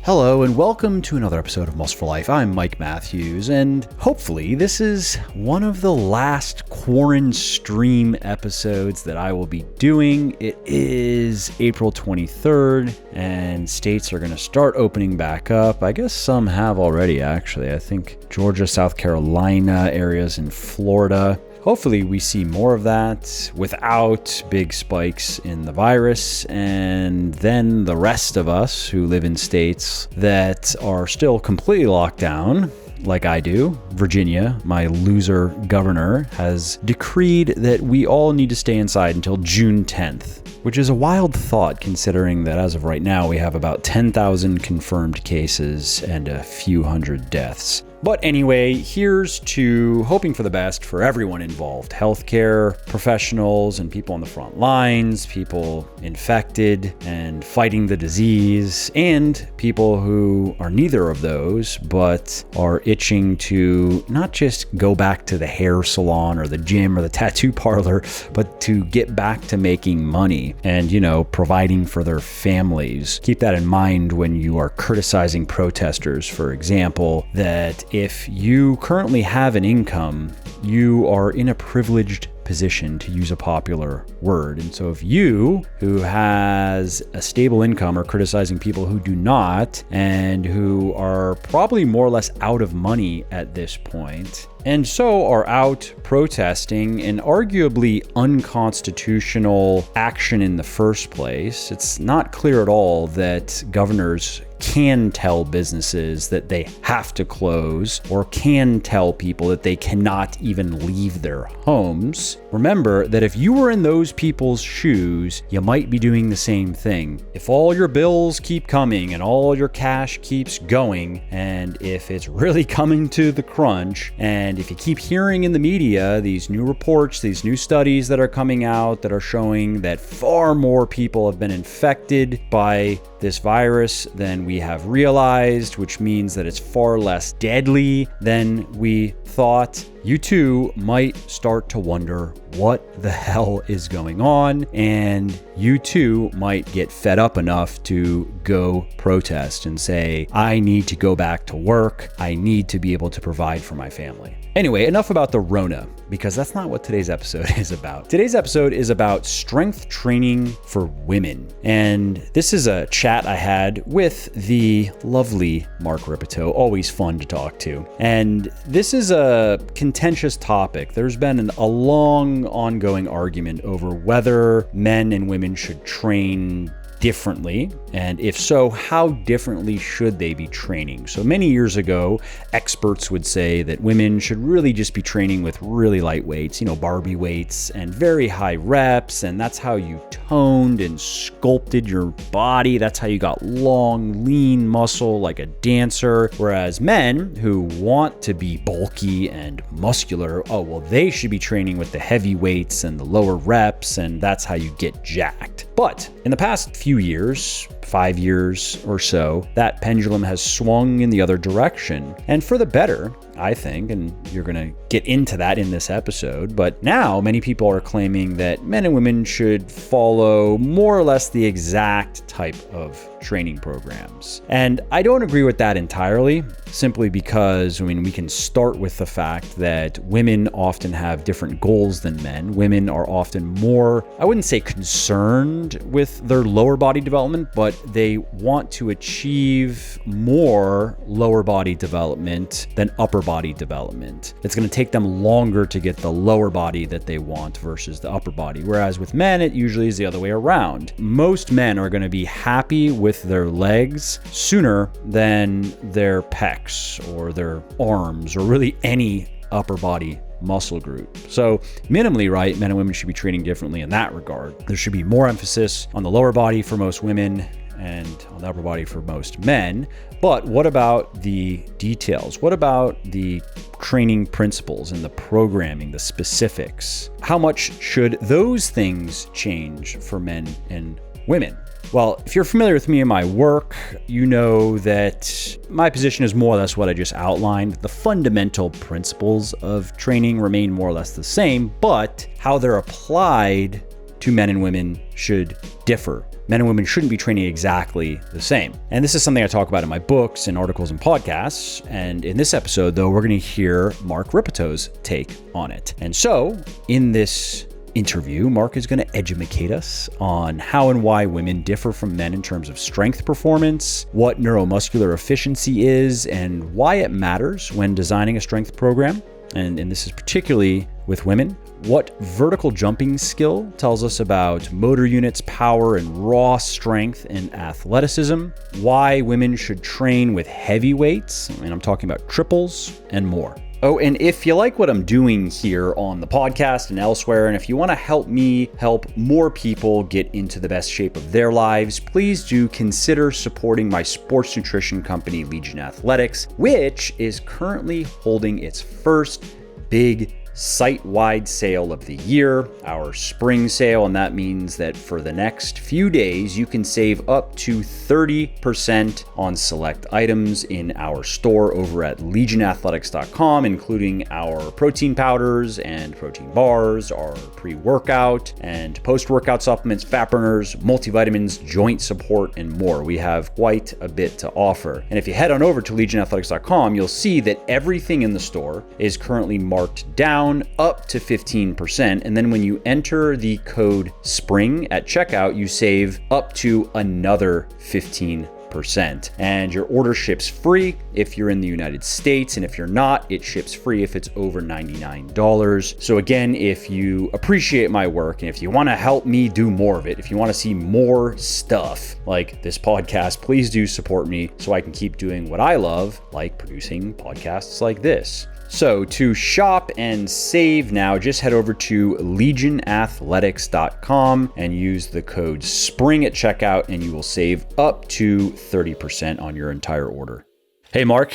Hello and welcome to another episode of Muscle for Life. I'm Mike Matthews, and hopefully this is one of the last quarantine stream episodes that I will be doing. It is April 23rd, and states are going to start opening back up. I guess some have already, actually. I think Georgia, South Carolina, areas in Florida. Hopefully we see more of that without big spikes in the virus, and then the rest of us who live in states that are still completely locked down, like I do. Virginia, my loser governor, has decreed that we all need to stay inside until June 10th, which is a wild thought considering that as of right now we have about 10,000 confirmed cases and a few hundred deaths. But anyway, here's to hoping for the best for everyone involved. Healthcare professionals and people on the front lines, people infected and fighting the disease, and people who are neither of those, but are itching to not just go back to the hair salon or the gym or the tattoo parlor, but to get back to making money and, providing for their families. Keep that in mind when you are criticizing protesters, for example, that if you currently have an income, you are in a privileged position, to use a popular word. And so if you, who has a stable income, are criticizing people who do not, and who are probably more or less out of money at this point, and so are out protesting an arguably unconstitutional action in the first place, it's not clear at all that governors can tell businesses that they have to close or can tell people that they cannot even leave their homes. Remember that if you were in those people's shoes, you might be doing the same thing. If all your bills keep coming and all your cash keeps going, and if it's really coming to the crunch, and if you keep hearing in the media these new reports, these new studies that are coming out that are showing that far more people have been infected by this virus than we have realized, which means that it's far less deadly than we thought, you too might start to wonder what the hell is going on, and you too might get fed up enough to go protest and say, I need to go back to work. I need to be able to provide for my family. Anyway, enough about the Rona, because that's not what today's episode is about. Today's episode is about strength training for women. And this is a chat I had with the lovely Mark Rippetoe, always fun to talk to. And this is a contentious topic. There's been a long ongoing argument over whether men and women should train differently, and if so, how differently should they be training? So many years ago, experts would say that women should really just be training with really light weights, Barbie weights, and very high reps, and that's how you toned and sculpted your body. That's how you got long, lean muscle like a dancer. Whereas men who want to be bulky and muscular, they should be training with the heavy weights and the lower reps, and that's how you get jacked. But in the past few years, 5 years or so, that pendulum has swung in the other direction, and for the better, I think, and you're going to get into that in this episode. But now many people are claiming that men and women should follow more or less the exact type of training programs. And I don't agree with that entirely, simply because, we can start with the fact that women often have different goals than men. Women are often more, I wouldn't say concerned with their lower body development, but they want to achieve more lower body development than upper body development. It's going to take them longer to get the lower body that they want versus the upper body. Whereas with men, it usually is the other way around. Most men are going to be happy with their legs sooner than their pecs or their arms or really any upper body muscle group. So minimally, right, men and women should be training differently in that regard. There should be more emphasis on the lower body for most women and on the upper body for most men. But what about the details? What about the training principles and the programming, the specifics? How much should those things change for men and women? Well, if you're familiar with me and my work, you know that my position is more or less what I just outlined. The fundamental principles of training remain more or less the same, but how they're applied to men and women should differ men and women shouldn't be training exactly the same. And this is something I talk about in my books and articles and podcasts. And in this episode, though, we're going to hear Mark Rippetoe's take on it. And so in this interview, Mark is going to educate us on how and why women differ from men in terms of strength performance, what neuromuscular efficiency is, and why it matters when designing a strength program. And this is particularly with women. What vertical jumping skill tells us about motor units, power, and raw strength and athleticism. Why women should train with heavy weights, and I'm talking about triples, and more. Oh, and if you like what I'm doing here on the podcast and elsewhere, and if you want to help me help more people get into the best shape of their lives, please do consider supporting my sports nutrition company, Legion Athletics, which is currently holding its first big site-wide sale of the year, our spring sale, and that means that for the next few days, you can save up to 30% on select items in our store over at legionathletics.com, including our protein powders and protein bars, our pre-workout and post-workout supplements, fat burners, multivitamins, joint support, and more. We have quite a bit to offer. And if you head on over to legionathletics.com, you'll see that everything in the store is currently marked down up to 15%. And then when you enter the code SPRING at checkout, you save up to another 15%. And your order ships free if you're in the United States. And if you're not, it ships free if it's over $99. So again, if you appreciate my work and if you want to help me do more of it, if you want to see more stuff like this podcast, please do support me so I can keep doing what I love, like producing podcasts like this. So to shop and save now, just head over to legionathletics.com and use the code SPRING at checkout, and you will save up to 30% on your entire order. Hey, Mark.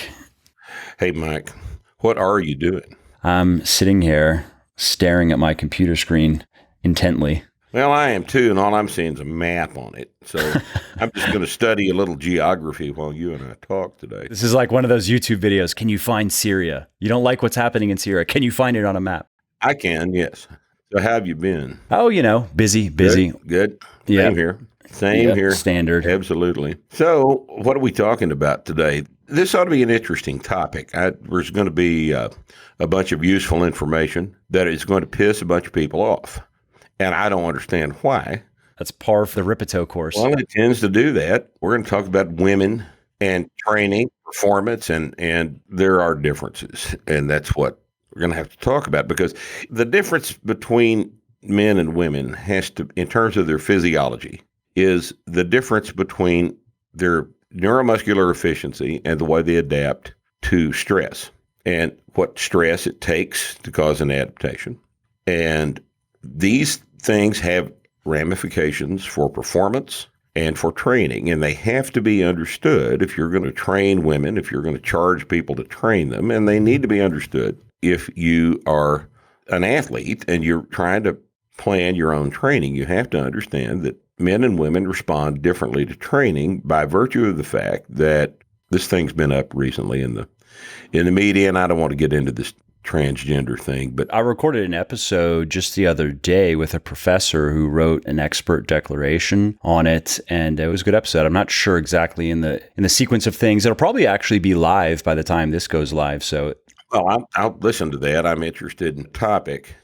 Hey, Mike. What are you doing? I'm sitting here staring at my computer screen intently. Well, I am too, and all I'm seeing is a map on it. So I'm just going to study a little geography while you and I talk today. This is like one of those YouTube videos. Can you find Syria? You don't like what's happening in Syria. Can you find it on a map? I can, yes. So how have you been? Oh, busy. Good. Same here. Same here. Standard. Absolutely. So what are we talking about today? This ought to be an interesting topic. There's going to be a bunch of useful information that is going to piss a bunch of people off. And I don't understand why. That's par for the Rippetoe course. Well, it tends to do that. We're going to talk about women and training, performance, and there are differences. And that's what we're going to have to talk about, because the difference between men and women has to, in terms of their physiology, is the difference between their neuromuscular efficiency and the way they adapt to stress and what stress it takes to cause an adaptation. And these things have ramifications for performance and for training, and they have to be understood if you're going to train women, if you're going to charge people to train them, and they need to be understood if you are an athlete and you're trying to plan your own training. You have to understand that men and women respond differently to training by virtue of the fact that this thing's been up recently in the media, and I don't want to get into this transgender thing, but I recorded an episode just the other day with a professor who wrote an expert declaration on it, and it was a good episode. I'm not sure exactly in the sequence of things. It'll probably actually be live by the time this goes live. So, well, I'll listen to that. I'm interested in the topic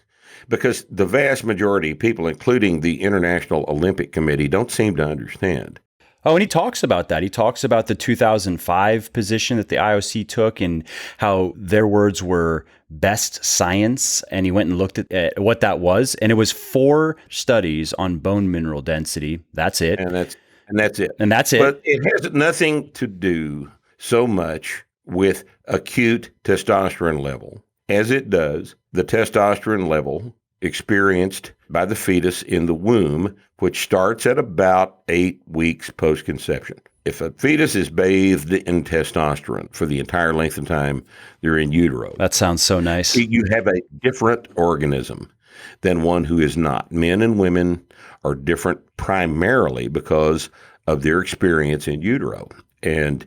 because the vast majority of people, including the International Olympic Committee, don't seem to understand. Oh, and he talks about that. He talks about the 2005 position that the IOC took and how their words were best science. And he went and looked at what that was. And it was 4 studies on bone mineral density. That's it. And that's it. And that's it. But it has nothing to do so much with acute testosterone level as it does the testosterone level experienced by the fetus in the womb, which starts at about 8 weeks post-conception. If a fetus is bathed in testosterone for the entire length of time they're in utero, that sounds so nice. You have a different organism than one who is not. Men and women are different primarily because of their experience in utero. And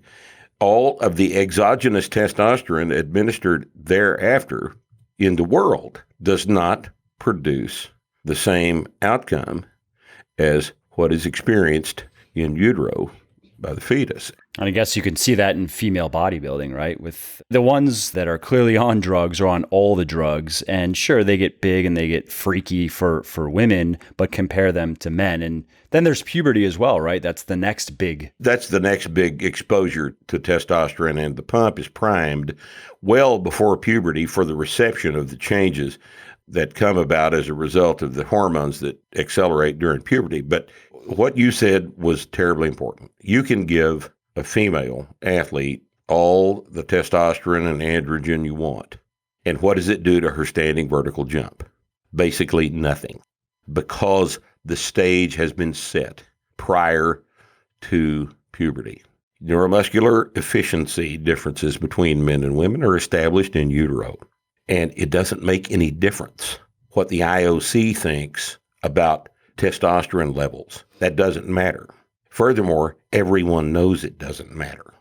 all of the exogenous testosterone administered thereafter in the world does not produce the same outcome as what is experienced in utero by the fetus. And I guess you can see that in female bodybuilding, right? With the ones that are clearly on drugs or on all the drugs. And sure, they get big and they get freaky for women, but compare them to men. And then there's puberty as well, right? That's the next big exposure to testosterone, and the pump is primed well before puberty for the reception of the changes that come about as a result of the hormones that accelerate during puberty. But what you said was terribly important. You can give a female athlete all the testosterone and androgen you want. And what does it do to her standing vertical jump? Basically nothing, because the stage has been set prior to puberty. Neuromuscular efficiency differences between men and women are established in utero, and it doesn't make any difference what the IOC thinks about testosterone levels. That doesn't matter. Furthermore, everyone knows it doesn't matter.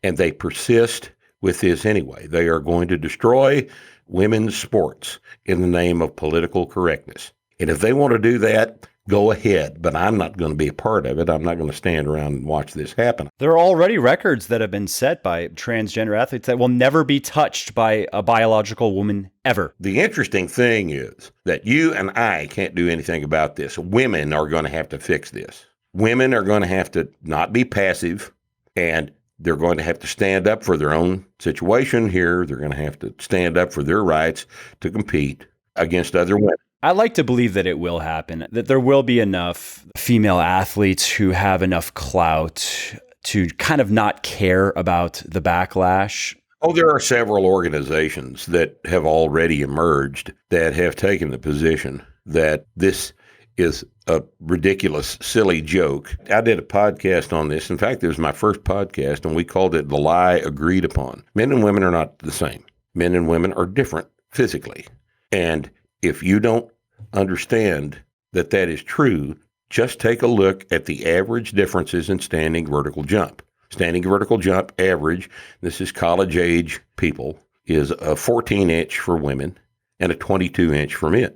And they persist with this anyway. They are going to destroy women's sports in the name of political correctness. And if they want to do that, go ahead. But I'm not going to be a part of it. I'm not going to stand around and watch this happen. There are already records that have been set by transgender athletes that will never be touched by a biological woman ever. The interesting thing is that you and I can't do anything about this. Women are going to have to fix this. Women are going to have to not be passive, and they're going to have to stand up for their own situation here. They're going to have to stand up for their rights to compete against other women. I like to believe that it will happen, that there will be enough female athletes who have enough clout to kind of not care about the backlash. Oh, there are several organizations that have already emerged that have taken the position that this is a ridiculous, silly joke. I did a podcast on this. In fact, it was my first podcast, and we called it The Lie Agreed Upon. Men and women are not the same. Men and women are different physically. And if you don't understand that that is true, just take a look at the average differences in standing vertical jump. Standing vertical jump average, this is college age people, is a 14-inch for women and a 22-inch for men.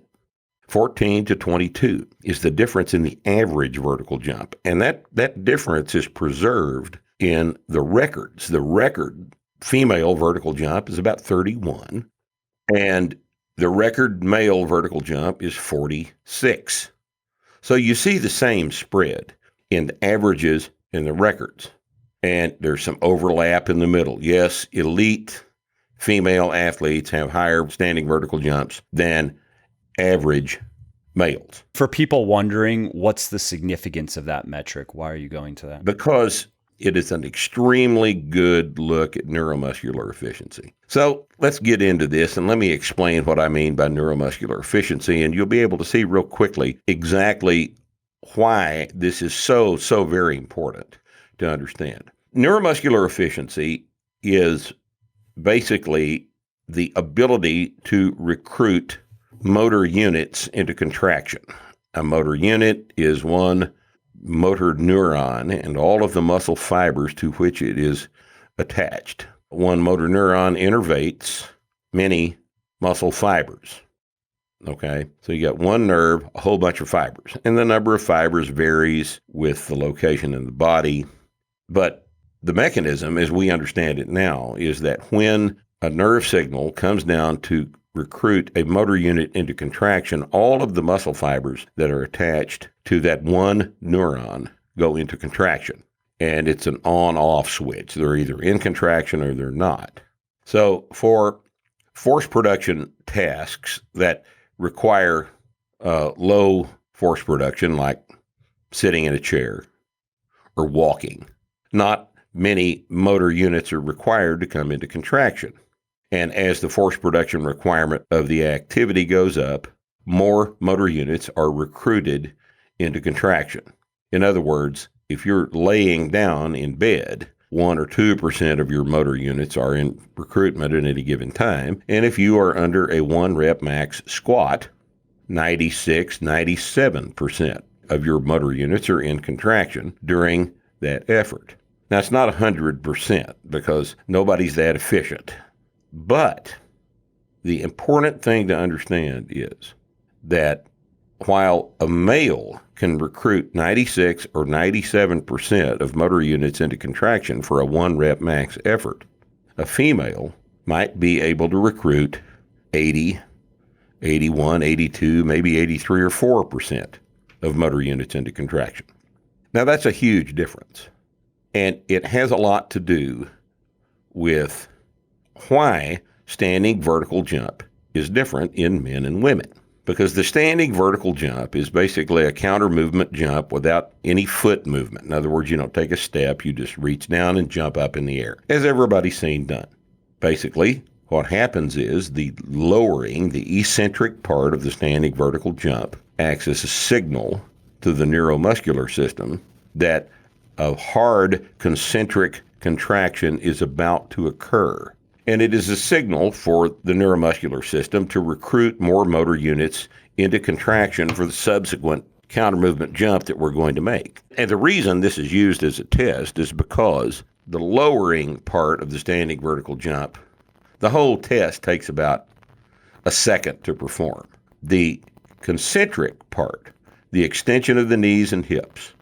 14 to 22 is the difference in the average vertical jump. And that difference is preserved in the records. The record female vertical jump is about 31, and the record male vertical jump is 46. So you see the same spread in the averages in the records. And there's some overlap in the middle. Yes, elite female athletes have higher standing vertical jumps than average males. For people wondering, what's the significance of that metric? Why are you going to that? Because it is an extremely good look at neuromuscular efficiency. So let's get into this, and let me explain what I mean by neuromuscular efficiency, and you'll be able to see real quickly exactly why this is so very important to understand. Neuromuscular efficiency is basically the ability to recruit motor units into contraction. A motor unit is one motor neuron and all of the muscle fibers to which it is attached. One motor neuron innervates many muscle fibers. Okay, so you got one nerve, a whole bunch of fibers, and the number of fibers varies with the location in the body. But the mechanism, as we understand it now, is that when a nerve signal comes down to recruit a motor unit into contraction, all of the muscle fibers that are attached to that one neuron go into contraction. And it's an on-off switch. They're either in contraction or they're not. So for force production tasks that require low force production, like sitting in a chair or walking, not many motor units are required to come into contraction. And as the force production requirement of the activity goes up, more motor units are recruited into contraction. In other words, if you're laying down in bed, 1 or 2% of your motor units are in recruitment at any given time. And if you are under a 1 rep max squat, 96, 97% of your motor units are in contraction during that effort. Now, it's not 100% because nobody's that efficient. But the important thing to understand is that while a male can recruit 96 or 97% of motor units into contraction for a 1 rep max effort, a female might be able to recruit 80, 81, 82, maybe 83 or 4% of motor units into contraction. Now, that's a huge difference. And it has a lot to do with why standing vertical jump is different in men and women. Because the standing vertical jump is basically a counter movement jump without any foot movement. In other words, you don't take a step, you just reach down and jump up in the air, as everybody's seen done. Basically, what happens is the lowering, the eccentric part of the standing vertical jump acts as a signal to the neuromuscular system that a hard concentric contraction is about to occur. And it is a signal for the neuromuscular system to recruit more motor units into contraction for the subsequent counter movement jump that we're going to make. And the reason this is used as a test is because the lowering part of the standing vertical jump, the whole test takes about a second to perform. The concentric part, the extension of the knees and hips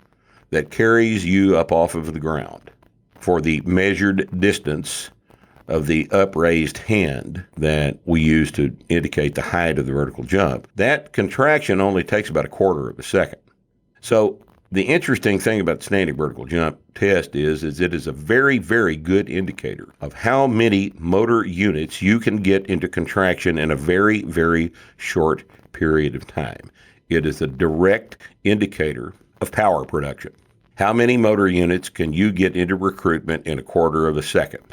that carries you up off of the ground for the measured distance of the upraised hand that we use to indicate the height of the vertical jump, that contraction only takes about a quarter of a second. So the interesting thing about the standing vertical jump test is it is a very, very good indicator of how many motor units you can get into contraction in a very, very short period of time. It is a direct indicator of power production. How many motor units can you get into recruitment in a quarter of a second?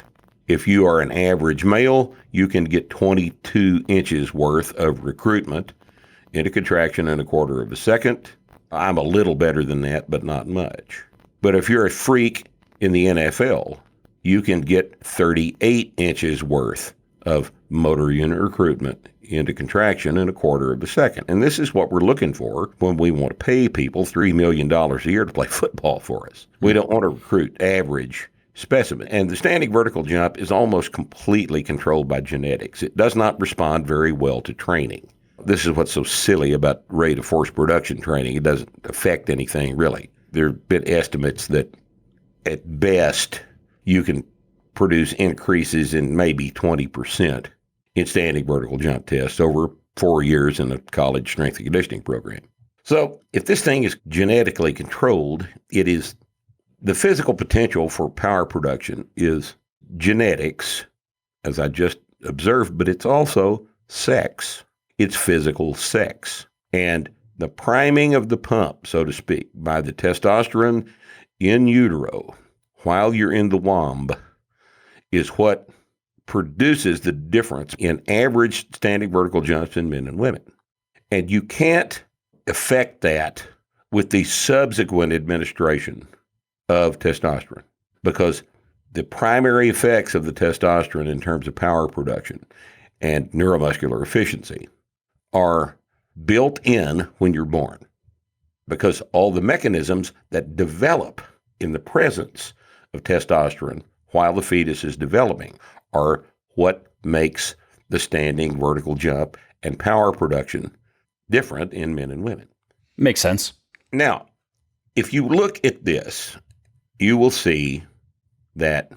If you are an average male, you can get 22 inches worth of recruitment into contraction in a quarter of a second. I'm a little better than that, but not much. But if you're a freak in the NFL, you can get 38 inches worth of motor unit recruitment into contraction in a quarter of a second. And this is what we're looking for when we want to pay people $3 million a year to play football for us. We don't want to recruit average specimen. And the standing vertical jump is almost completely controlled by genetics. It does not respond very well to training. This is what's so silly about rate of force production training. It doesn't affect anything really. There have been estimates that at best you can produce increases in maybe 20% in standing vertical jump tests over 4 years in a college strength and conditioning program. So if this thing is genetically controlled, it is the physical potential for power production is genetics, as I just observed, but it's also sex. It's physical sex. And the priming of the pump, so to speak, by the testosterone in utero while you're in the womb is what produces the difference in average standing vertical jumps in men and women. And you can't affect that with the subsequent administration of testosterone, because the primary effects of the testosterone in terms of power production and neuromuscular efficiency are built in when you're born, because all the mechanisms that develop in the presence of testosterone while the fetus is developing are what makes the standing vertical jump and power production different in men and women. Makes sense. Now, if you look at this, you will see that,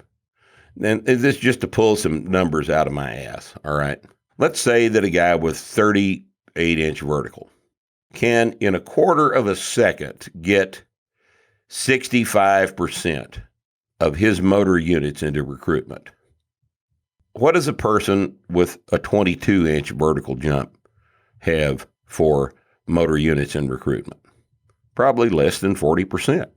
and this is just to pull some numbers out of my ass, all right? Let's say that a guy with 38-inch vertical can, in a quarter of a second, get 65% of his motor units into recruitment. What does a person with a 22-inch vertical jump have for motor units in recruitment? Probably less than 40%.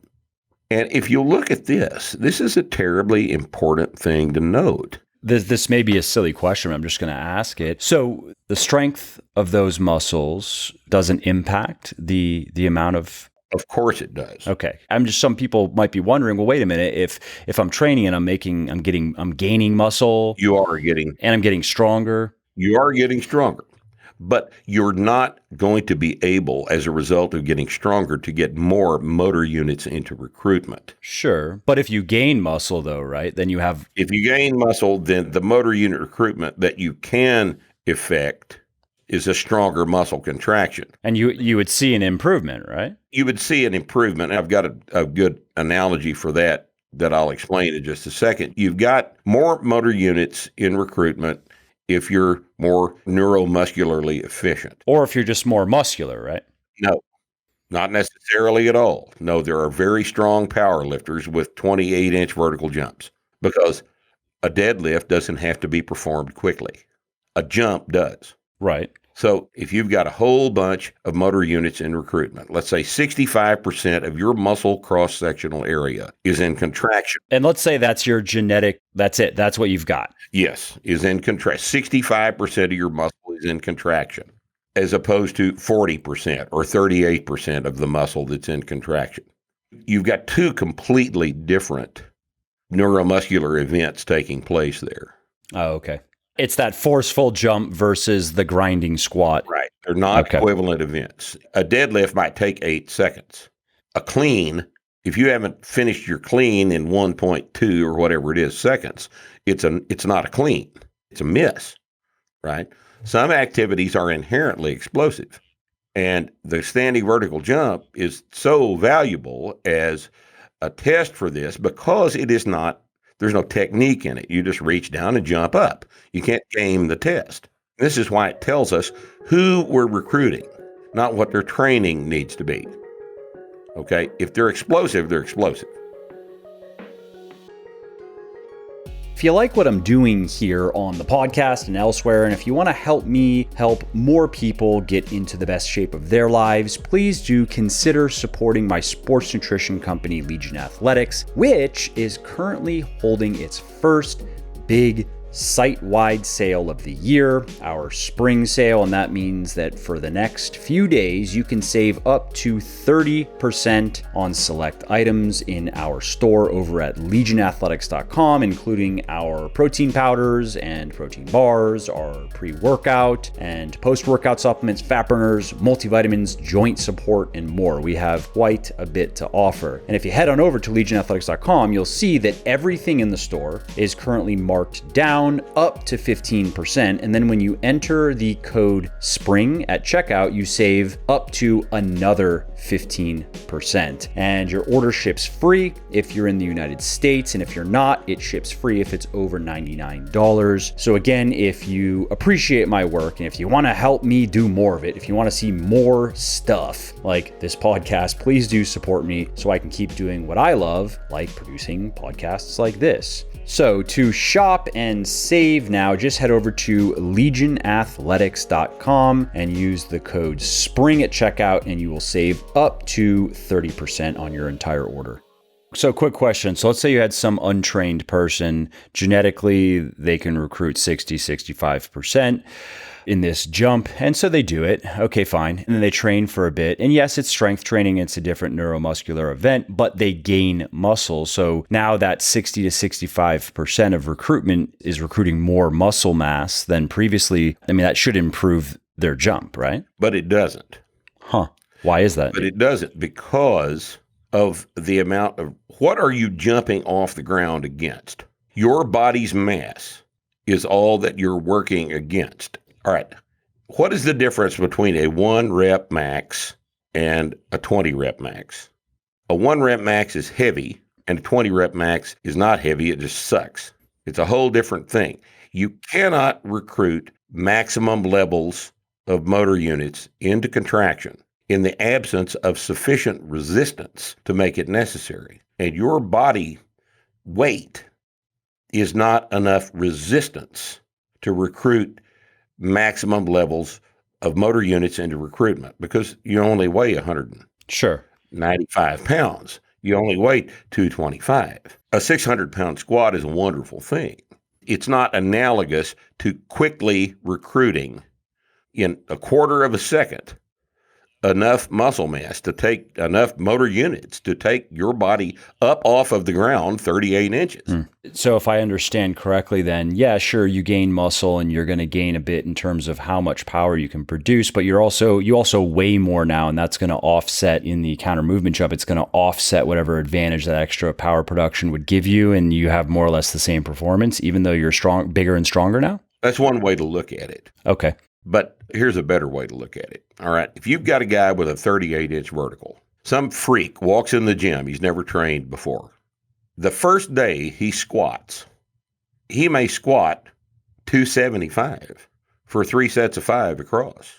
And if you look at this is a terribly important thing to note. This may be a silly question, but I'm just going to ask it. So the strength of those muscles doesn't impact the amount of... Of course it does. Okay. Some people might be wondering, well, wait a minute, if I'm training and I'm gaining muscle. You are getting... And I'm getting stronger. You are getting stronger. But you're not going to be able, as a result of getting stronger, to get more motor units into recruitment. Sure. But if you gain muscle, though, right, then you have... If you gain muscle, then the motor unit recruitment that you can effect is a stronger muscle contraction. And you would see an improvement, right? You would see an improvement. I've got a good analogy for that I'll explain in just a second. You've got more motor units in recruitment if you're more neuromuscularly efficient. Or if you're just more muscular, right? No, not necessarily at all. No, there are very strong power lifters with 28-inch vertical jumps because a deadlift doesn't have to be performed quickly. A jump does. Right. So if you've got a whole bunch of motor units in recruitment, let's say 65% of your muscle cross-sectional area is in contraction. And let's say that's your genetic, that's it. That's what you've got. Yes, is in contraction. 65% of your muscle is in contraction, as opposed to 40% or 38% of the muscle that's in contraction. You've got two completely different neuromuscular events taking place there. Oh, okay. It's that forceful jump versus the grinding squat. Right. They're not equivalent events. A deadlift might take 8 seconds. A clean, if you haven't finished your clean in 1.2 or whatever it is seconds, it's not a clean. It's a miss, right? Some activities are inherently explosive. And the standing vertical jump is so valuable as a test for this because it is not, there's no technique in it. You just reach down and jump up. You can't game the test. This is why it tells us who we're recruiting, not what their training needs to be. Okay? If they're explosive, they're explosive. If you like what I'm doing here on the podcast and elsewhere, and if you want to help me help more people get into the best shape of their lives, please do consider supporting my sports nutrition company, Legion Athletics, which is currently holding its first big site-wide sale of the year, our spring sale, and that means that for the next few days, you can save up to 30% on select items in our store over at legionathletics.com, including our protein powders and protein bars, our pre-workout and post-workout supplements, fat burners, multivitamins, joint support, and more. We have quite a bit to offer. And if you head on over to legionathletics.com, you'll see that everything in the store is currently marked down up to 15%. And then when you enter the code SPRING at checkout, you save up to another 15%. And your order ships free if you're in the United States. And if you're not, it ships free if it's over $99. So again, if you appreciate my work and if you want to help me do more of it, if you want to see more stuff like this podcast, please do support me so I can keep doing what I love, like producing podcasts like this. So to shop and save now, just head over to legionathletics.com and use the code SPRING at checkout and you will save up to 30% on your entire order. So quick question. So let's say you had some untrained person, genetically, they can recruit 65% in this jump. And so they do it. Okay, fine. And then they train for a bit. And yes, it's strength training. It's a different neuromuscular event, but they gain muscle. So now that 60 to 65% of recruitment is recruiting more muscle mass than previously. I mean, that should improve their jump, right? But it doesn't. Huh. Why is that? But it doesn't because of the amount of, what are you jumping off the ground against? Your body's mass is all that you're working against. All right. What is the difference between a 1 rep max and a 20 rep max? A 1 rep max is heavy and a 20 rep max is not heavy. It just sucks. It's a whole different thing. You cannot recruit maximum levels of motor units into contraction in the absence of sufficient resistance to make it necessary. And your body weight is not enough resistance to recruit maximum levels of motor units into recruitment because you only weigh 195 pounds. You only weigh 225. A 600-pound squat is a wonderful thing. It's not analogous to quickly recruiting in a quarter of a second enough muscle mass to take enough motor units to take your body up off of the ground 38 inches. So if I understand correctly, then yeah, sure, you gain muscle and you're going to gain a bit in terms of how much power you can produce, but you also weigh more now, and that's going to offset in the counter movement jump. It's going to offset whatever advantage that extra power production would give you, and you have more or less the same performance, even though you're bigger and stronger now. That's one way to look at it. Okay. But here's a better way to look at it. All right. If you've got a guy with a 38-inch vertical, some freak walks in the gym, he's never trained before. The first day he squats, he may squat 275 for 3 sets of 5 across.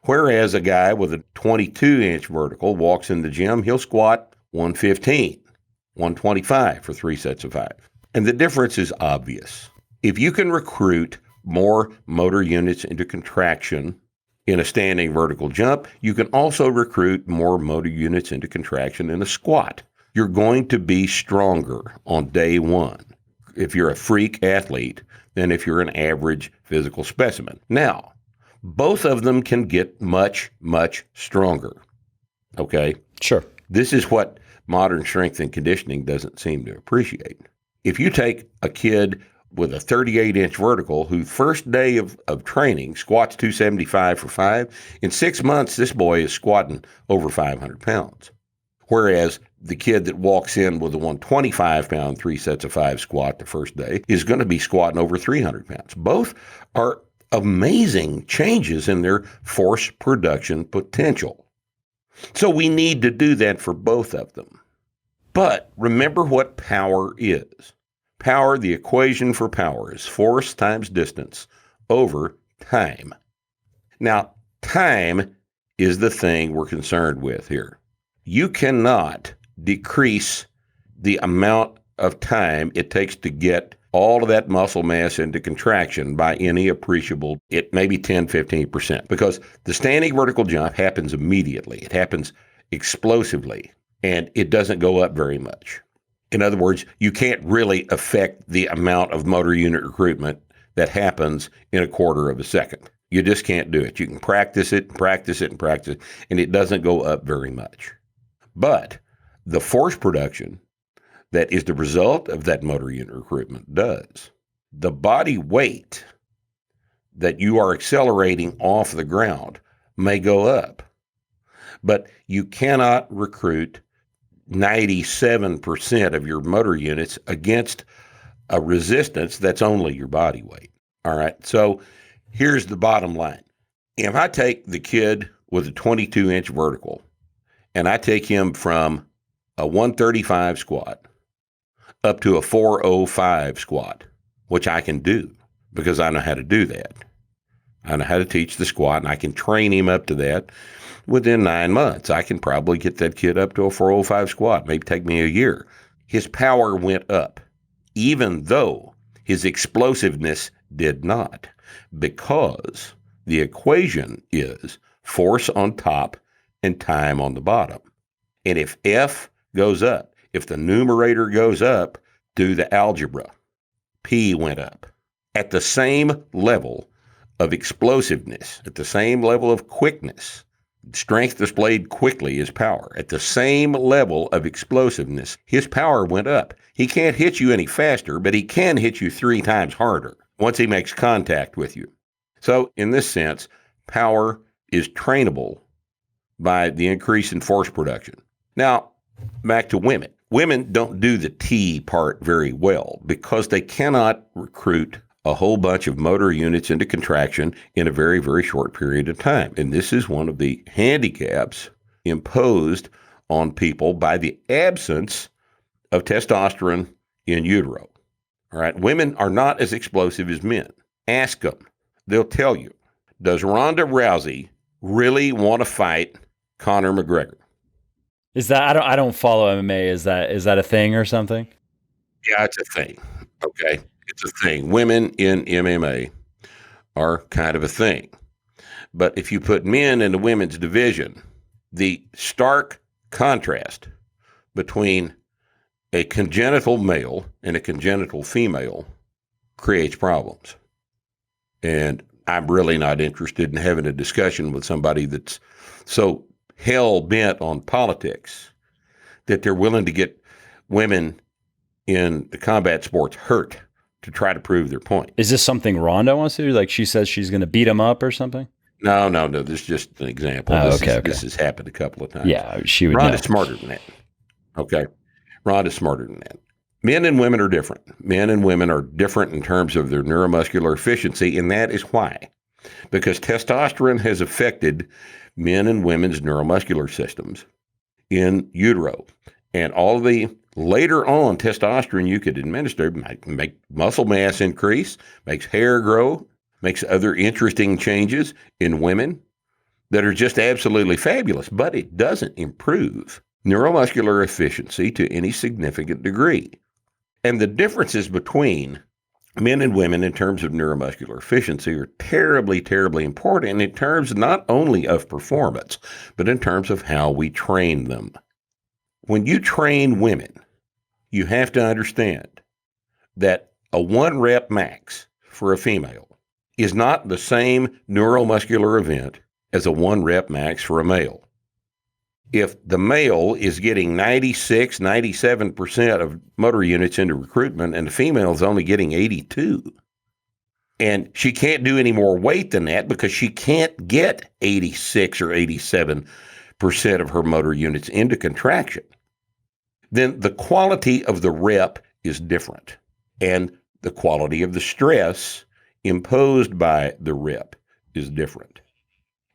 Whereas a guy with a 22-inch vertical walks in the gym, he'll squat 115, 125 for 3 sets of 5. And the difference is obvious. If you can recruit more motor units into contraction in a standing vertical jump, you can also recruit more motor units into contraction in a squat. You're going to be stronger on day one if you're a freak athlete than if you're an average physical specimen. Now, both of them can get much, much stronger. Okay? Sure. This is what modern strength and conditioning doesn't seem to appreciate. If you take a kid with a 38-inch vertical who first day of training squats 275 for 5, in 6 months, this boy is squatting over 500 pounds. Whereas the kid that walks in with a 125-pound 3 sets of 5 squat the first day is going to be squatting over 300 pounds. Both are amazing changes in their force production potential. So we need to do that for both of them. But remember what power is. Power, the equation for power is force times distance over time. Now, time is the thing we're concerned with here. You cannot decrease the amount of time it takes to get all of that muscle mass into contraction by any appreciable, it may be 10, 15%, because the standing vertical jump happens immediately. It happens explosively, and it doesn't go up very much. In other words, you can't really affect the amount of motor unit recruitment that happens in a quarter of a second. You just can't do it. You can practice it, and it doesn't go up very much. But the force production that is the result of that motor unit recruitment does. The body weight that you are accelerating off the ground may go up, but you cannot recruit 97% of your motor units against a resistance that's only your body weight. All right. So here's the bottom line. If I take the kid with a 22-inch vertical and I take him from a 135 squat up to a 405 squat, which I can do because I know how to do that. I know how to teach the squat, and I can train him up to that. Within 9 months, I can probably get that kid up to a 405 squat, maybe take me a year. His power went up, even though his explosiveness did not, because the equation is force on top and time on the bottom. And if F goes up, if the numerator goes up, do the algebra. P went up. At the same level of explosiveness, at the same level of quickness, strength displayed quickly is power. At the same level of explosiveness, his power went up. He can't hit you any faster, but he can hit you 3 times harder once he makes contact with you. So in this sense, power is trainable by the increase in force production. Now, back to women. Women don't do the T part very well because they cannot recruit a whole bunch of motor units into contraction in a very, very short period of time. And this is one of the handicaps imposed on people by the absence of testosterone in utero. All right. Women are not as explosive as men. Ask them. They'll tell you. Does Ronda Rousey really want to fight Conor McGregor? Is that, I don't follow MMA. Is that a thing or something? Yeah, it's a thing. Okay. It's a thing. Women in MMA are kind of a thing. But if you put men in the women's division, the stark contrast between a congenital male and a congenital female creates problems. And I'm really not interested in having a discussion with somebody that's so hell-bent on politics that they're willing to get women in the combat sports hurt to try to prove their point. Is this something Ronda wants to do? Like she says she's going to beat him up or something? No. This is just an example. This has happened a couple of times. Yeah, she would Ronda's know. smarter than that. Okay. Ronda's smarter than that. Men and women are different. Men and women are different in terms of their neuromuscular efficiency, and that is why because testosterone has affected men and women's neuromuscular systems in utero. And all the later on testosterone you could administer might make muscle mass increase, makes hair grow, makes other interesting changes in women that are just absolutely fabulous, but it doesn't improve neuromuscular efficiency to any significant degree. And the differences between men and women in terms of neuromuscular efficiency are terribly, terribly important in terms not only of performance, but in terms of how we train them. When you train women, you have to understand that a 1 rep max for a female is not the same neuromuscular event as a 1 rep max for a male. If the male is getting 96, 97% of motor units into recruitment and the female is only getting 82, and she can't do any more weight than that because she can't get 86 or 87% of her motor units into contraction, then the quality of the rep is different. And the quality of the stress imposed by the rep is different.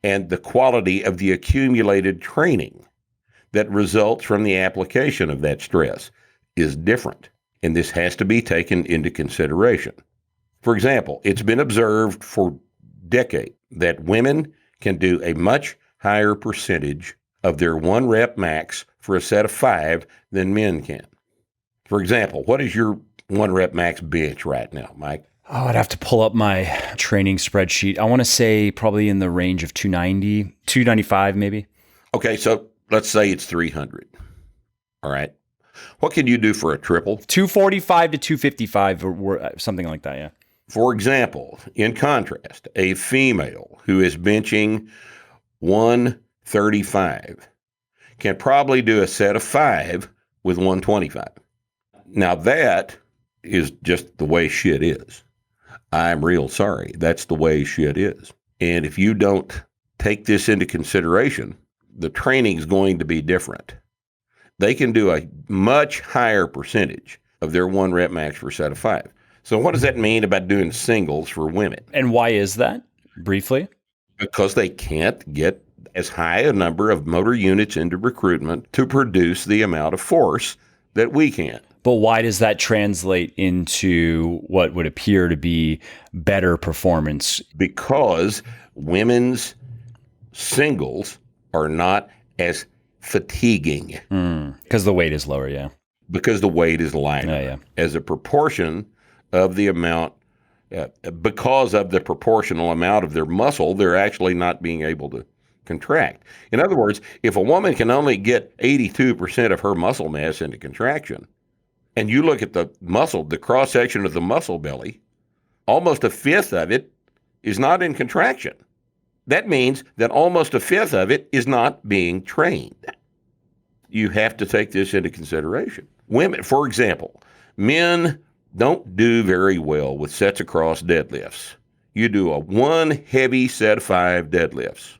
And the quality of the accumulated training that results from the application of that stress is different. And this has to be taken into consideration. For example, it's been observed for decades that women can do a much higher percentage of their 1 rep max for a set of 5 than men can. For example, what is your 1 rep max bench right now, Mike? Oh, I'd have to pull up my training spreadsheet. I want to say probably in the range of 290, 295 maybe. Okay, so let's say it's 300. All right. What can you do for a triple? 245 to 255 or something like that, yeah. For example, in contrast, a female who is benching 135 can probably do a set of 5 with 125. Now that is just the way shit is. I'm real sorry. That's the way shit is. And if you don't take this into consideration, the training is going to be different. They can do a much higher percentage of their 1 rep max for a set of 5. So what does that mean about doing singles for women? And why is that, briefly? Because they can't get as high a number of motor units into recruitment to produce the amount of force that we can. But why does that translate into what would appear to be better performance? Because women's singles are not as fatiguing. Because the weight is lower, yeah. Because the weight is lighter. Yeah. As a proportion of the amount, because of the proportional amount of their muscle, they're actually not being able to contract. In other words, if a woman can only get 82% of her muscle mass into contraction, and you look at the muscle, the cross-section of the muscle belly, almost a fifth of it is not in contraction. That means that almost a fifth of it is not being trained. You have to take this into consideration. Women, for example, men don't do very well with sets across deadlifts. You do a 1 heavy set of 5 deadlifts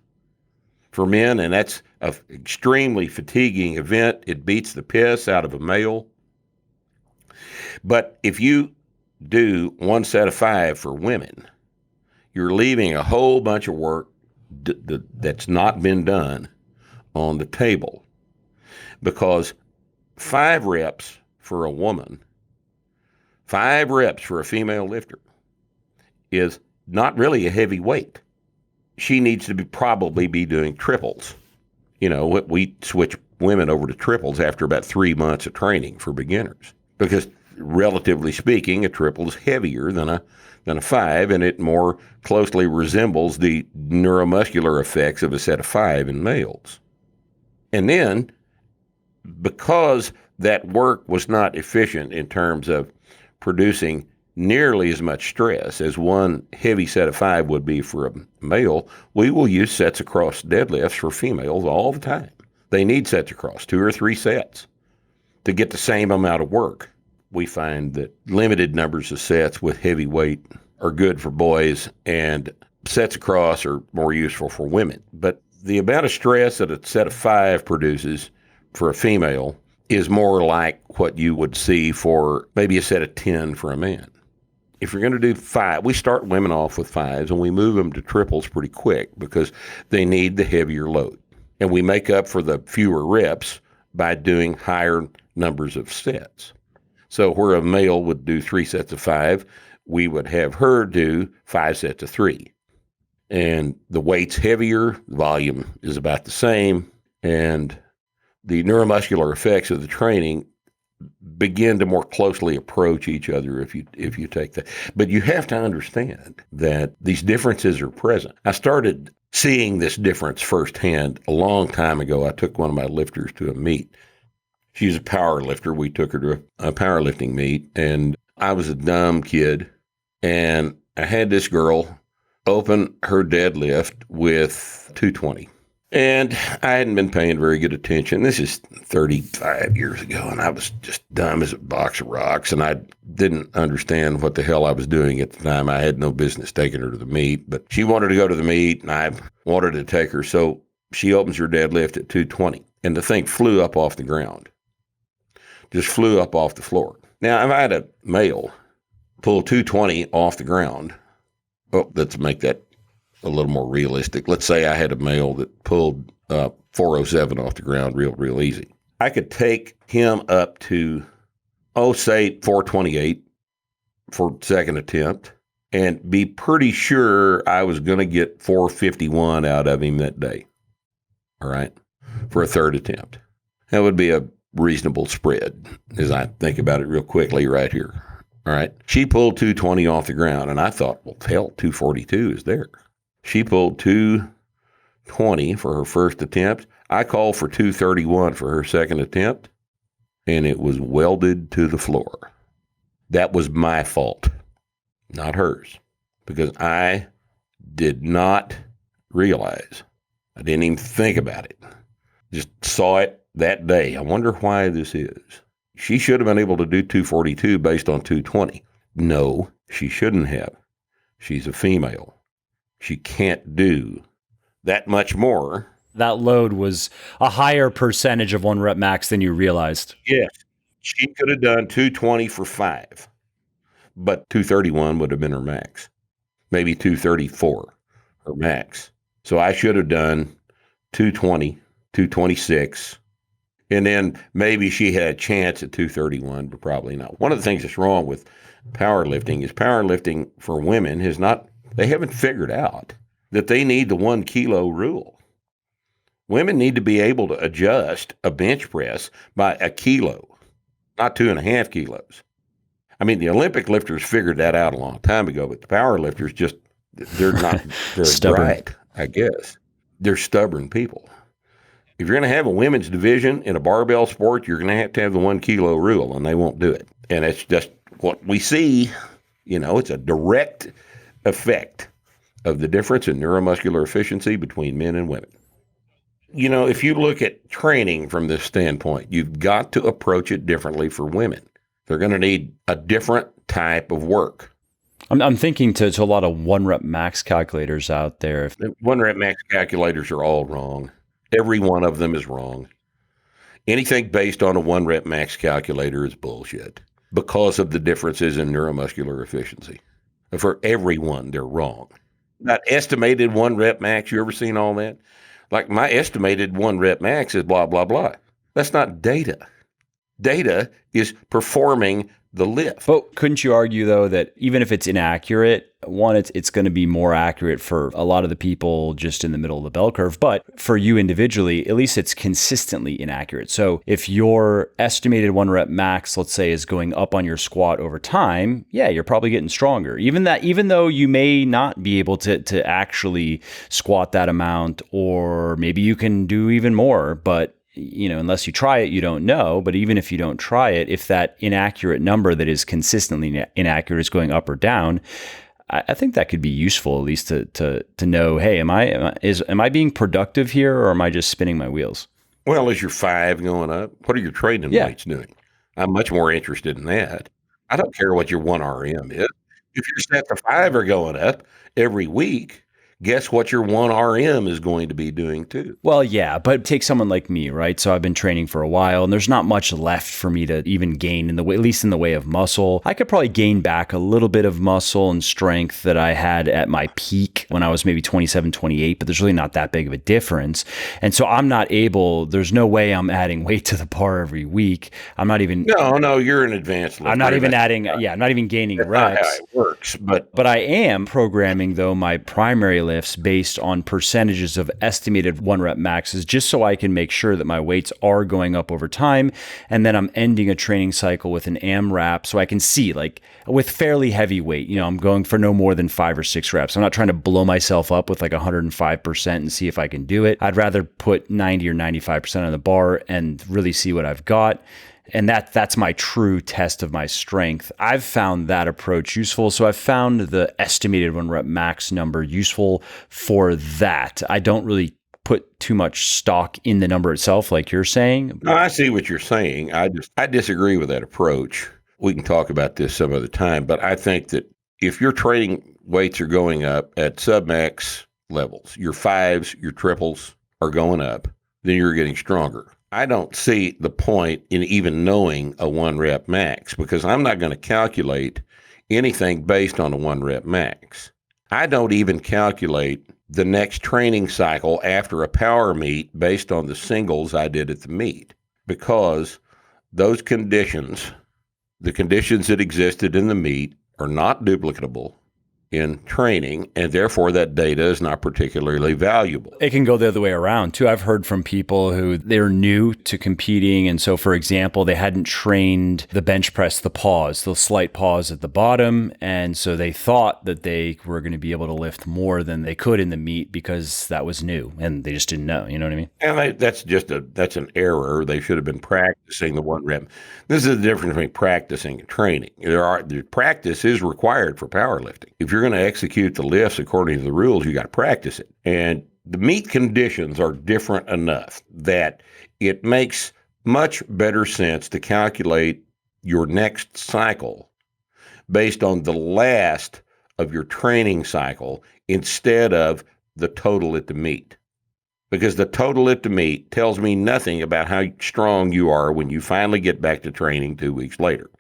for men, and that's an extremely fatiguing event. It beats the piss out of a male. But if you do 1 set of 5 for women, you're leaving a whole bunch of work that's not been done on the table, because 5 reps for a woman, 5 reps for a female lifter is not really a heavy weight. She needs to probably be doing triples. You know, we switch women over to triples after about 3 months of training for beginners, because relatively speaking, a triple is heavier than a 5, and it more closely resembles the neuromuscular effects of a set of 5 in males. And then, because that work was not efficient in terms of producing nearly as much stress as 1 heavy set of 5 would be for a male, we will use sets across deadlifts for females all the time. They need sets across, 2 or 3 sets, to get the same amount of work. We find that limited numbers of sets with heavy weight are good for boys, and sets across are more useful for women. But the amount of stress that a set of 5 produces for a female is more like what you would see for maybe a set of 10 for a man. if you're going to do 5, we start women off with 5s and we move them to triples pretty quick because they need the heavier load. And we make up for the fewer reps by doing higher numbers of sets. So where a male would do 3 sets of 5, we would have her do 5 sets of 3. And the weight's heavier, the volume is about the same, and the neuromuscular effects of the training begin to more closely approach each other if you take that. But you have to understand that these differences are present. I started seeing this difference firsthand a long time ago. I took one of my lifters to a meet. She's a power lifter. We took her to a powerlifting meet, and I was a dumb kid, and I had this girl open her deadlift with 220. And I hadn't been paying very good attention. This is 35 years ago, and I was just dumb as a box of rocks, and I didn't understand what the hell I was doing at the time. I had no business taking her to the meet, but she wanted to go to the meet, and I wanted to take her. So she opens her deadlift at 220, and the thing flew up off the ground, just flew up off the floor. Now, if I had a male pull 220 off the ground, let's make that a little more realistic. Let's say I had a male that pulled 407 off the ground real easy. I could take him up to, say 428 for second attempt and be pretty sure I was going to get 451 out of him that day. All right. For a third attempt. That would be a reasonable spread as I think about it real quickly right here. All right. She pulled 220 off the ground and I thought, well, hell, 242 is there. She pulled 220 for her first attempt. I called for 231 for her second attempt, and it was welded to the floor. That was my fault, not hers, because I did not realize. I didn't even think about it. Just saw it that day. I wonder why this is. She should have been able to do 242 based on 220. No, she shouldn't have. She's a female. She can't do that much more. That load was a higher percentage of 1 rep max than you realized. Yes. She could have done 220 for 5, but 231 would have been her max. Maybe 234, her max. So I should have done 220, 226, and then maybe she had a chance at 231, but probably not. One of the things that's wrong with powerlifting is powerlifting for women they haven't figured out that they need the 1 kilo rule. Women need to be able to adjust a bench press by a kilo, not 2.5 kilos. I mean, the Olympic lifters figured that out a long time ago, but the power lifters they're not very bright, I guess. They're stubborn people. If you're going to have a women's division in a barbell sport, you're going to have the 1 kilo rule, and they won't do it. And it's just what we see. It's a direct effect of the difference in neuromuscular efficiency between men and women. If you look at training from this standpoint, you've got to approach it differently for women. They're going to need a different type of work. I'm thinking to a lot of 1 rep max calculators out there. 1 rep max calculators are all wrong. Every one of them is wrong. Anything based on a 1 rep max calculator is bullshit because of the differences in neuromuscular efficiency. For everyone, they're wrong. That estimated 1 rep max, you ever seen all that? Like my estimated 1 rep max is blah, blah, blah. That's not data. Data is performing the lift. But couldn't you argue, though, that even if it's inaccurate, one, it's going to be more accurate for a lot of the people just in the middle of the bell curve. But for you individually, at least it's consistently inaccurate. So if your estimated 1 rep max, let's say, is going up on your squat over time, yeah, you're probably getting stronger. Even though you may not be able to actually squat that amount, or maybe you can do even more, but unless you try it, you don't know. But even if you don't try it, if that inaccurate number that is consistently inaccurate is going up or down, I think that could be useful, at least to know, hey, am I being productive here, or am I just spinning my wheels? Well, is your 5 going up? What are your training weights doing? I'm much more interested in that. I don't care what your 1 RM is. If your sets of 5 are going up every week, guess what your 1RM is going to be doing too. Well, yeah, but take someone like me, right? So I've been training for a while and there's not much left for me to even gain in the way, at least in the way of muscle. I could probably gain back a little bit of muscle and strength that I had at my peak when I was maybe 27, 28, but there's really not that big of a difference. And so I'm not able, there's no way I'm adding weight to the bar every week. I'm not even. No, you're an advanced lifter. I'm not even adding, I'm not even gaining That's reps. not how it works, but I am programming, though, my primary lifts based on percentages of estimated 1 rep maxes, just so I can make sure that my weights are going up over time. And then I'm ending a training cycle with an AMRAP so I can see, like, with fairly heavy weight, I'm going for no more than 5 or 6 reps. I'm not trying to blow myself up with like 105% and see if I can do it. I'd rather put 90 or 95% on the bar and really see what I've got. And that's my true test of my strength. I've found that approach useful. So I've found the estimated 1 rep max number useful for that. I don't really put too much stock in the number itself, like you're saying. no, I see what you're saying. I disagree with that approach. We can talk about this some other time, but I think that if your training weights are going up at submax levels, your 5s, your triples are going up, then you're getting stronger. I don't see the point in even knowing a 1 rep max because I'm not going to calculate anything based on a 1 rep max. I don't even calculate the next training cycle after a power meet based on the singles I did at the meet because those conditions, the conditions that existed in the meet, are not duplicatable in training, and therefore that data is not particularly valuable. It can go the other way around too. I've heard from people who they're new to competing. And so, for example, they hadn't trained the bench press, the slight pause at the bottom. And so they thought that they were going to be able to lift more than they could in the meet because that was new and they just didn't know. You know what I mean? And that's an error. They should have been practicing the 1 rep. This is the difference between practicing and training. The practice is required for powerlifting. If you're going to execute the lifts according to the rules, you got to practice it. And the meet conditions are different enough that it makes much better sense to calculate your next cycle based on the last of your training cycle instead of the total at the meet. Because the total at the meet tells me nothing about how strong you are when you finally get back to training 2 weeks later.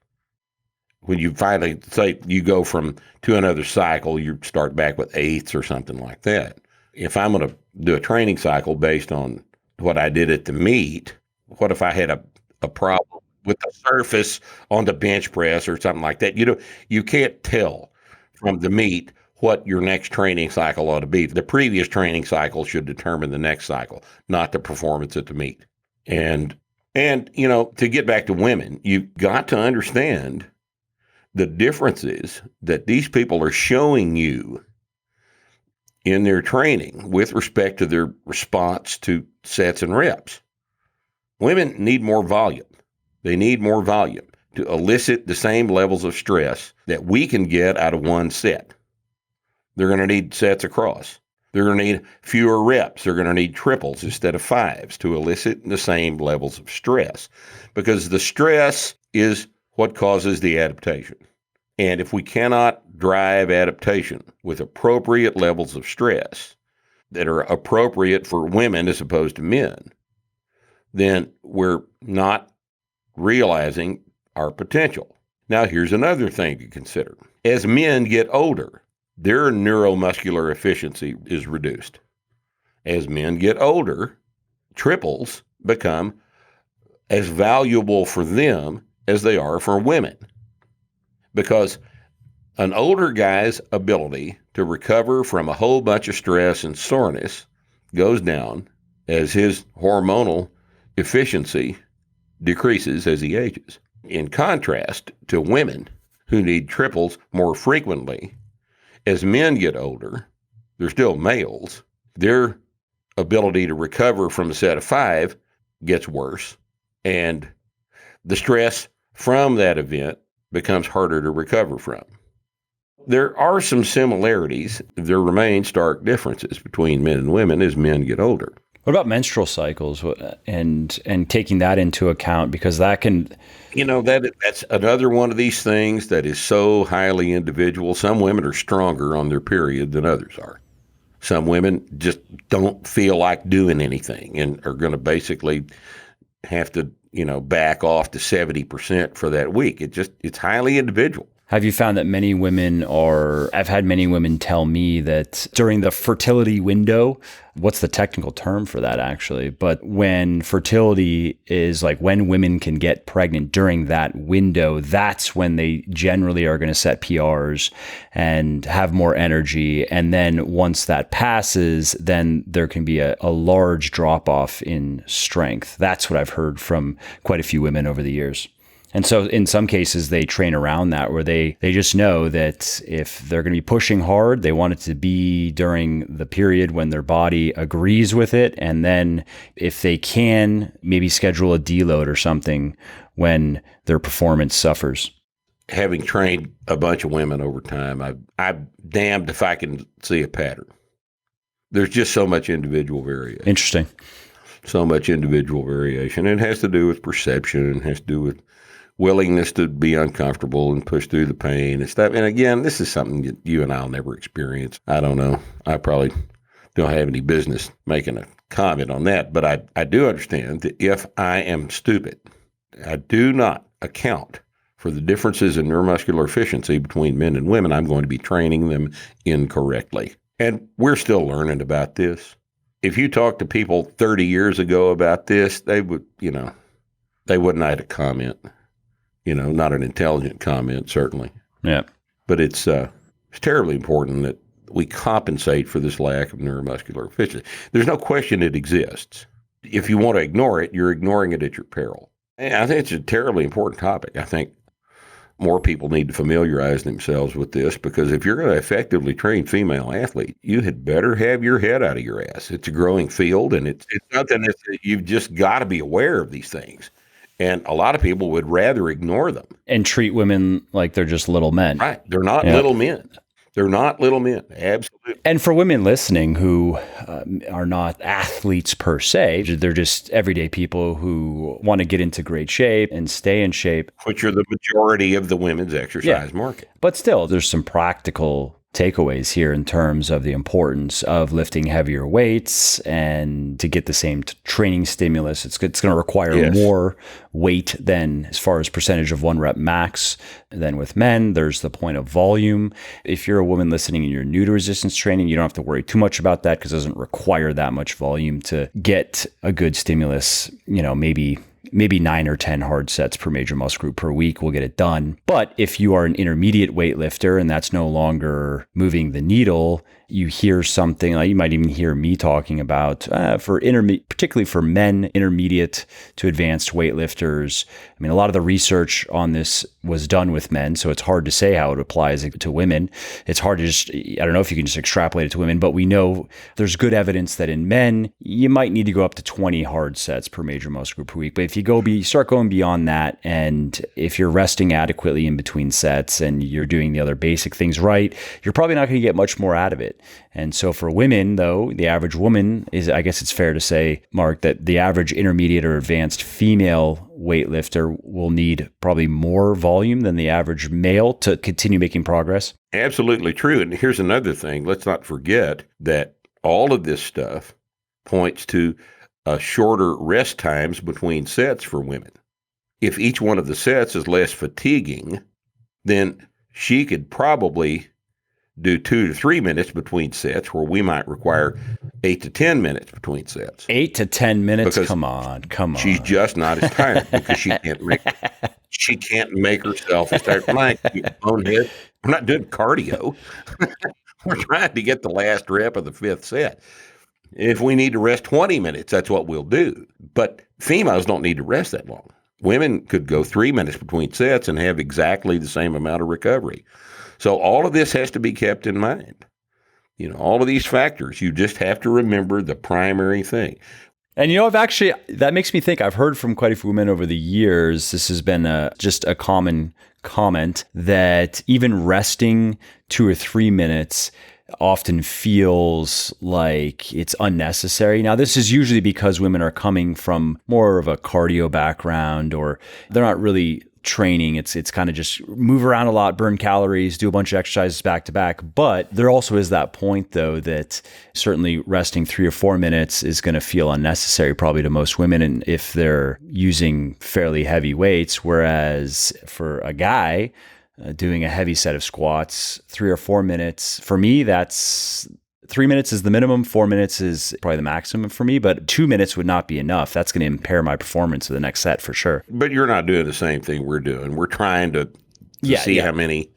When you finally say you go to another cycle, you start back with 8ths or something like that. If I'm going to do a training cycle based on what I did at the meet, what if I had a problem with the surface on the bench press or something like that? You can't tell from the meet what your next training cycle ought to be. The previous training cycle should determine the next cycle, not the performance at the meet. And to get back to women, you've got to understand the differences that these people are showing you in their training with respect to their response to sets and reps. Women need more volume. They need more volume to elicit the same levels of stress that we can get out of one set. They're going to need sets across. They're going to need fewer reps. They're going to need triples instead of 5s to elicit the same levels of stress because the stress is what causes the adaptation. And if we cannot drive adaptation with appropriate levels of stress that are appropriate for women as opposed to men, then we're not realizing our potential. Now, here's another thing to consider. As men get older, their neuromuscular efficiency is reduced. As men get older, triples become as valuable for them as they are for women. Because an older guy's ability to recover from a whole bunch of stress and soreness goes down as his hormonal efficiency decreases as he ages. In contrast to women who need triples more frequently, as men get older, they're still males, their ability to recover from a set of 5 gets worse, and the stress from that event becomes harder to recover from. There are some similarities. There remain stark differences between men and women as men get older. What about menstrual cycles and taking that into account? Because that can... that's another one of these things that is so highly individual. Some women are stronger on their period than others are. Some women just don't feel like doing anything and are going to basically have to, back off to 70% for that week. It's highly individual. Have you found that I've had many women tell me that during the fertility window, what's the technical term for that actually? But when fertility is like when women can get pregnant during that window, that's when they generally are going to set PRs and have more energy. And then once that passes, then there can be a large drop off in strength. That's what I've heard from quite a few women over the years. And so in some cases, they train around that where they just know that if they're going to be pushing hard, they want it to be during the period when their body agrees with it. And then if they can, maybe schedule a deload or something when their performance suffers. Having trained a bunch of women over time, I'm damned if I can see a pattern. There's just so much individual variation. Interesting. So much individual variation. It has to do with perception. It has to do with willingness to be uncomfortable and push through the pain and stuff. And again, this is something that you and I'll never experience. I don't know. I probably don't have any business making a comment on that, but I do understand that if I am stupid, I do not account for the differences in neuromuscular efficiency between men and women, I'm going to be training them incorrectly. And we're still learning about this. If you talk to people 30 years ago about this, they would, they wouldn't have a comment. Not an intelligent comment, certainly. Yeah. But it's terribly important that we compensate for this lack of neuromuscular efficiency. There's no question it exists. If you want to ignore it, you're ignoring it at your peril. And I think it's a terribly important topic. I think more people need to familiarize themselves with this because if you're going to effectively train female athletes, you had better have your head out of your ass. It's a growing field, and it's something that you've just got to be aware of these things. And a lot of people would rather ignore them. And treat women like they're just little men. Right. They're not little men. They're not little men. Absolutely. And for women listening who are not athletes per se, they're just everyday people who want to get into great shape and stay in shape. Which are the majority of the women's exercise market. But still, there's some practical takeaways here in terms of the importance of lifting heavier weights and to get the same training stimulus. It's going to require more weight than as far as percentage of one rep max than with men. There's the point of volume. If you're a woman listening and you're new to resistance training, you don't have to worry too much about that because it doesn't require that much volume to get a good stimulus, maybe 9 or 10 hard sets per major muscle group per week will get it done. But if you are an intermediate weightlifter and that's no longer moving the needle, you hear something like you might even hear me talking about particularly for men, intermediate to advanced weightlifters. I mean, a lot of the research on this was done with men, so it's hard to say how it applies to women. It's hard to I don't know if you can just extrapolate it to women, but we know there's good evidence that in men, you might need to go up to 20 hard sets per major muscle group per week. But if you start going beyond that, and if you're resting adequately in between sets and you're doing the other basic things right, you're probably not going to get much more out of it. And so for women, though, the average woman is, I guess it's fair to say, Mark, that the average intermediate or advanced female weightlifter will need probably more volume than the average male to continue making progress. Absolutely true. And here's another thing. Let's not forget that all of this stuff points to shorter rest times between sets for women. If each one of the sets is less fatiguing, then she could probably do 2 to 3 minutes between sets, where we might require 8 to 10 minutes between sets. 8 to 10 minutes? Because come on. She's just not as tired because she can't make herself as tired. Like, you bonehead, we're not doing cardio. We're trying to get the last rep of the 5th set. If we need to rest 20 minutes, that's what we'll do. But females don't need to rest that long. Women could go 3 minutes between sets and have exactly the same amount of recovery. So all of this has to be kept in mind. All of these factors, you just have to remember the primary thing. And that makes me think, I've heard from quite a few women over the years, this has been just a common comment, that even resting 2 or 3 minutes often feels like it's unnecessary. Now, this is usually because women are coming from more of a cardio background, or they're not really training. It's kind of just move around a lot, burn calories, do a bunch of exercises back to back. But there also is that point though, that certainly resting 3 or 4 minutes is going to feel unnecessary probably to most women. And if they're using fairly heavy weights, whereas for a guy doing a heavy set of squats, 3 or 4 minutes, for me, that's 3 minutes is the minimum. 4 minutes is probably the maximum for me, but 2 minutes would not be enough. That's going to impair my performance of the next set for sure. But you're not doing the same thing we're doing. We're trying to see how many.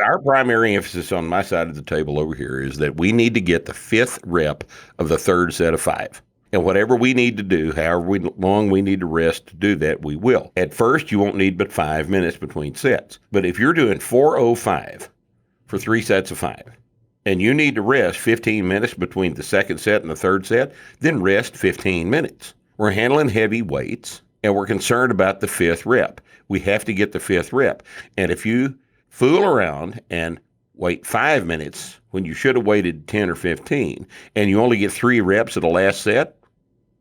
Our primary emphasis on my side of the table over here is that we need to get the 5th rep of the 3rd set of 5. And whatever we need to do, however long we need to rest to do that, we will. At first, you won't need but 5 minutes between sets. But if you're doing 4:05 for 3 sets of 5, and you need to rest 15 minutes between the 2nd set and the 3rd set, then rest 15 minutes. We're handling heavy weights, and we're concerned about the 5th rep. We have to get the 5th rep. And if you fool around and wait 5 minutes when you should have waited 10 or 15, and you only get 3 reps of the last set,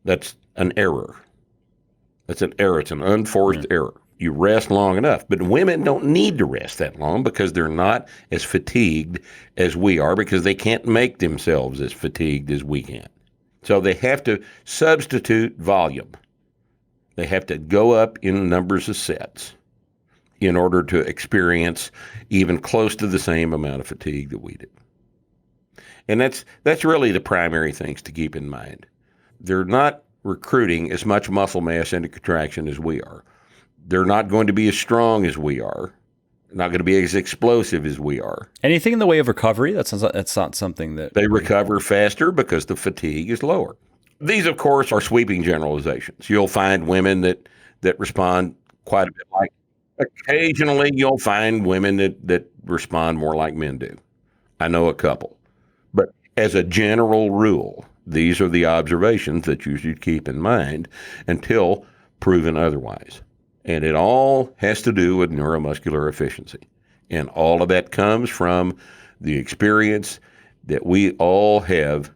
that's an error. That's an error. It's an unforced error. You rest long enough. But women don't need to rest that long because they're not as fatigued as we are, because they can't make themselves as fatigued as we can. So they have to substitute volume. They have to go up in numbers of sets in order to experience even close to the same amount of fatigue that we do. And that's really the primary things to keep in mind. They're not recruiting as much muscle mass into contraction as we are. They're not going to be as strong as we are, not going to be as explosive as we are. Anything in the way of recovery? That's not something that... They recover faster because the fatigue is lower. These, of course, are sweeping generalizations. You'll find women that respond quite a bit like... Occasionally, you'll find women that respond more like men do. I know a couple. But as a general rule, these are the observations that you should keep in mind until proven otherwise. And it all has to do with neuromuscular efficiency. And all of that comes from the experience that we all have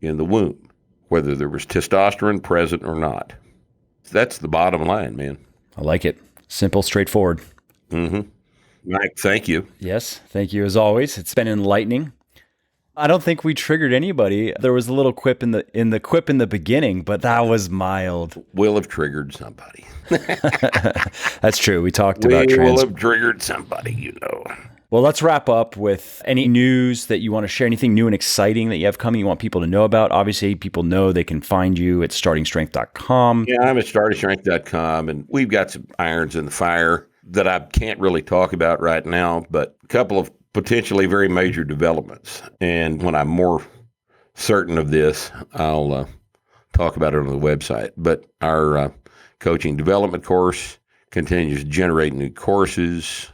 in the womb, whether there was testosterone present or not. That's the bottom line, man. I like it. Simple, straightforward. Mm-hmm. Mike, thank you. Yes, thank you as always. It's been enlightening. I don't think we triggered anybody. There was a little quip in the beginning, but that was mild. We'll have triggered somebody. That's true. We talked about we'll have triggered somebody, you know. Well, let's wrap up with any news that you want to share, anything new and exciting that you have coming you want people to know about. Obviously, people know they can find you at startingstrength.com. Yeah, I'm at startingstrength.com, and we've got some irons in the fire that I can't really talk about right now, but a couple of potentially very major developments. And when I'm more certain of this, I'll talk about it on the website. But our coaching development course continues to generate new courses.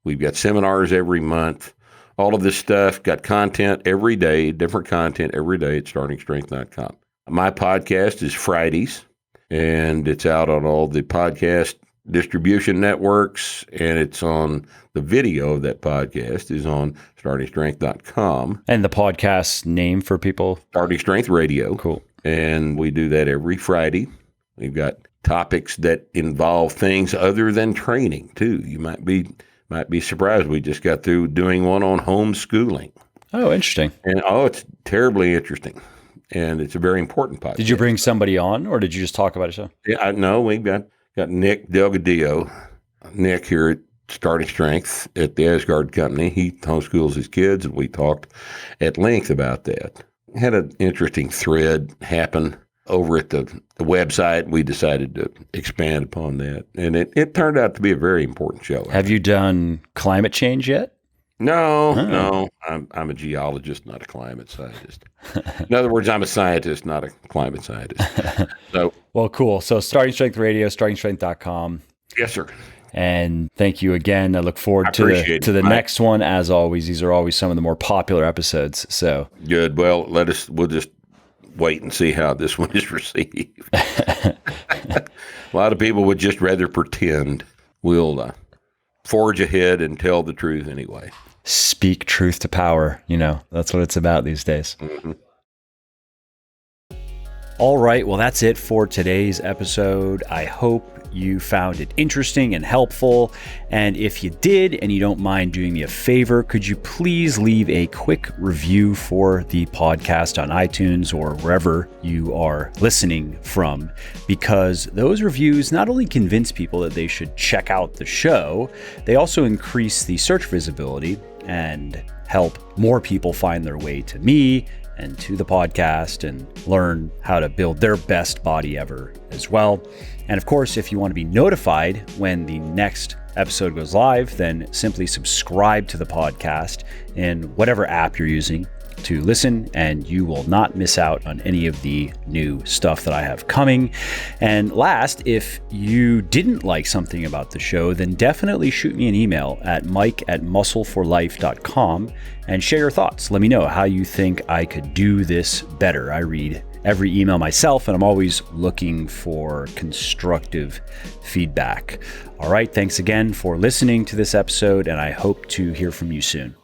We've got seminars every month. All of this stuff, got content every day, different content every day at startingstrength.com. My podcast is Fridays, and it's out on all the podcast distribution networks, and it's on the video of that podcast is on startingstrength.com. And the podcast name for people? Starting Strength Radio. Cool. And we do that every Friday. We've got topics that involve things other than training too. You might be surprised. We just got through doing one on homeschooling. Oh, interesting. And it's terribly interesting. And it's a very important podcast. Did you bring somebody on, or did you just talk about it? Yeah, no, we've got Nick Delgadillo. Nick here at Starting Strength at the Asgard Company. He homeschools his kids, and we talked at length about that. Had an interesting thread happen over at the website. We decided to expand upon that, and it turned out to be a very important show. Have you done climate change yet? No. I'm a geologist, not a climate scientist. In other words, I'm a scientist, not a climate scientist. So, well, cool. So Starting Strength Radio, startingstrength.com. Yes, sir. And thank you again. I look forward to the next one. As always, these are always some of the more popular episodes. So good. Well, we'll just wait and see how this one is received. A lot of people would just rather pretend. We'll forge ahead and tell the truth anyway. Speak truth to power. That's what it's about these days. Mm-hmm. All right, well, that's it for today's episode. I hope you found it interesting and helpful. And if you did, and you don't mind doing me a favor, could you please leave a quick review for the podcast on iTunes or wherever you are listening from? Because those reviews not only convince people that they should check out the show, they also increase the search visibility and help more people find their way to me and to the podcast and learn how to build their best body ever as well. And of course, if you want to be notified when the next episode goes live, then simply subscribe to the podcast in whatever app you're using to listen, and you will not miss out on any of the new stuff that I have coming. And last, if you didn't like something about the show, then definitely shoot me an email at mike@muscleforlife.com and share your thoughts. Let me know how you think I could do this better. I read every email myself, and I'm always looking for constructive feedback. All right, thanks again for listening to this episode, and I hope to hear from you soon.